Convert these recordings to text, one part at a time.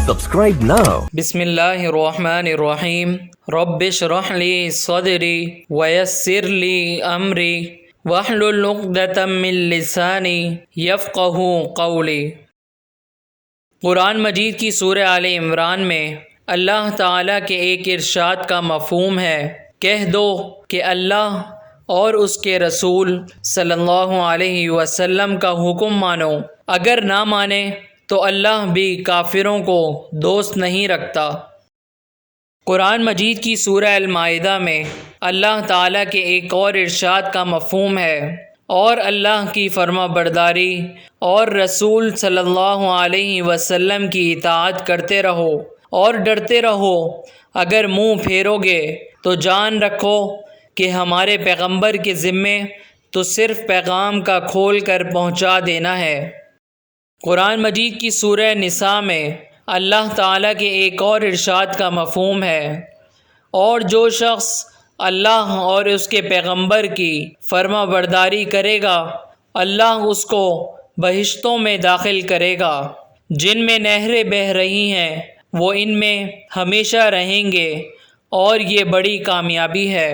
Subscribe now. بسم اللہ الرحمن الرحیم رب اشرح لی صدری ویسر لی امری واحلل عقدۃ من لسانی یفقہوا قولی۔ قرآن مجید کی سورہ آل عمران میں اللہ تعالیٰ کے ایک ارشاد کا مفہوم ہے، کہہ دو کہ اللہ اور اس کے رسول صلی اللہ علیہ وسلم کا حکم مانو، اگر نہ مانے تو اللہ بھی کافروں کو دوست نہیں رکھتا۔ قرآن مجید کی سورہ المائدہ میں اللہ تعالیٰ کے ایک اور ارشاد کا مفہوم ہے، اور اللہ کی فرما برداری اور رسول صلی اللہ علیہ وسلم کی اطاعت کرتے رہو اور ڈرتے رہو، اگر منہ پھیرو گے تو جان رکھو کہ ہمارے پیغمبر کے ذمے تو صرف پیغام کا کھول کر پہنچا دینا ہے۔ قرآن مجید کی سورہ نساء میں اللہ تعالیٰ کے ایک اور ارشاد کا مفہوم ہے، اور جو شخص اللہ اور اس کے پیغمبر کی فرما برداری کرے گا اللہ اس کو بہشتوں میں داخل کرے گا جن میں نہریں بہہ رہی ہیں، وہ ان میں ہمیشہ رہیں گے، اور یہ بڑی کامیابی ہے۔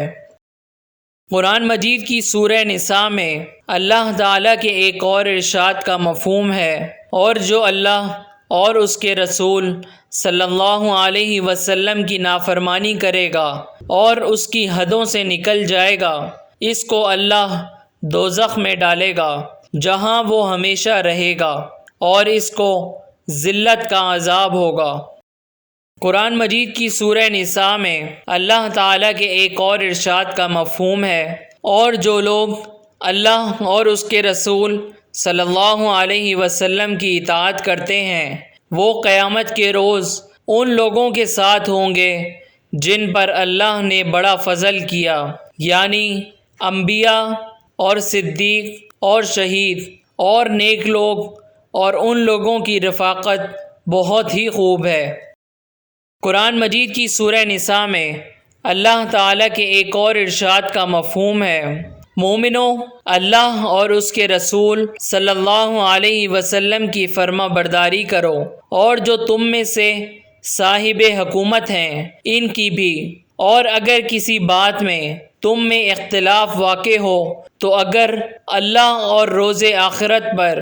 قرآن مجید کی سورہ نساء میں اللہ تعالیٰ کے ایک اور ارشاد کا مفہوم ہے، اور جو اللہ اور اس کے رسول صلی اللہ علیہ وسلم کی نافرمانی کرے گا اور اس کی حدوں سے نکل جائے گا، اس کو اللہ دوزخ میں ڈالے گا جہاں وہ ہمیشہ رہے گا، اور اس کو ذلت کا عذاب ہوگا۔ قرآن مجید کی سورہ نساء میں اللہ تعالیٰ کے ایک اور ارشاد کا مفہوم ہے، اور جو لوگ اللہ اور اس کے رسول صلی اللہ علیہ وسلم کی اطاعت کرتے ہیں وہ قیامت کے روز ان لوگوں کے ساتھ ہوں گے جن پر اللہ نے بڑا فضل کیا، یعنی انبیاء اور صدیق اور شہید اور نیک لوگ، اور ان لوگوں کی رفاقت بہت ہی خوب ہے۔ قرآن مجید کی سورہ نساء میں اللہ تعالیٰ کے ایک اور ارشاد کا مفہوم ہے، مومنو، اللہ اور اس کے رسول صلی اللہ علیہ وسلم کی فرما برداری کرو، اور جو تم میں سے صاحب حکومت ہیں ان کی بھی، اور اگر کسی بات میں تم میں اختلاف واقع ہو تو اگر اللہ اور روز آخرت پر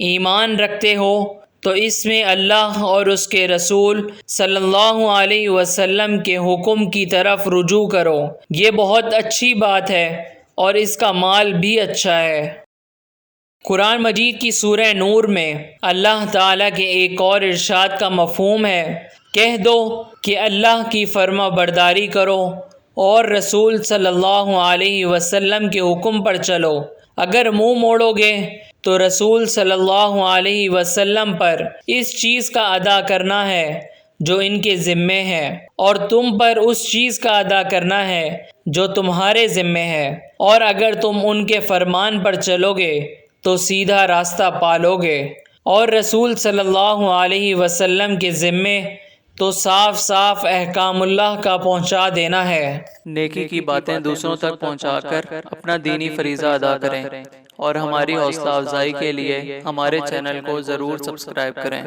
ایمان رکھتے ہو تو اس میں اللہ اور اس کے رسول صلی اللہ علیہ وسلم کے حکم کی طرف رجوع کرو، یہ بہت اچھی بات ہے اور اس کا مال بھی اچھا ہے۔ قرآن مجید کی سورہ نور میں اللہ تعالیٰ کے ایک اور ارشاد کا مفہوم ہے، کہہ دو کہ اللہ کی فرما برداری کرو اور رسول صلی اللہ علیہ وسلم کے حکم پر چلو، اگر منہ موڑو گے تو رسول صلی اللہ علیہ وسلم پر اس چیز کا ادا کرنا ہے جو ان کے ذمے ہے، اور تم پر اس چیز کا ادا کرنا ہے جو تمہارے ذمے ہے، اور اگر تم ان کے فرمان پر چلو گے تو سیدھا راستہ پالو گے، اور رسول صلی اللہ علیہ وسلم کے ذمے تو صاف صاف احکام اللہ کا پہنچا دینا ہے۔ نیکی کی باتیں دوسروں تک پہنچا کر اپنا دینی فریضہ ادا کریں، اور ہماری حوصلہ افزائی کے لیے ہمارے چینل کو ضرور سبسکرائب کریں۔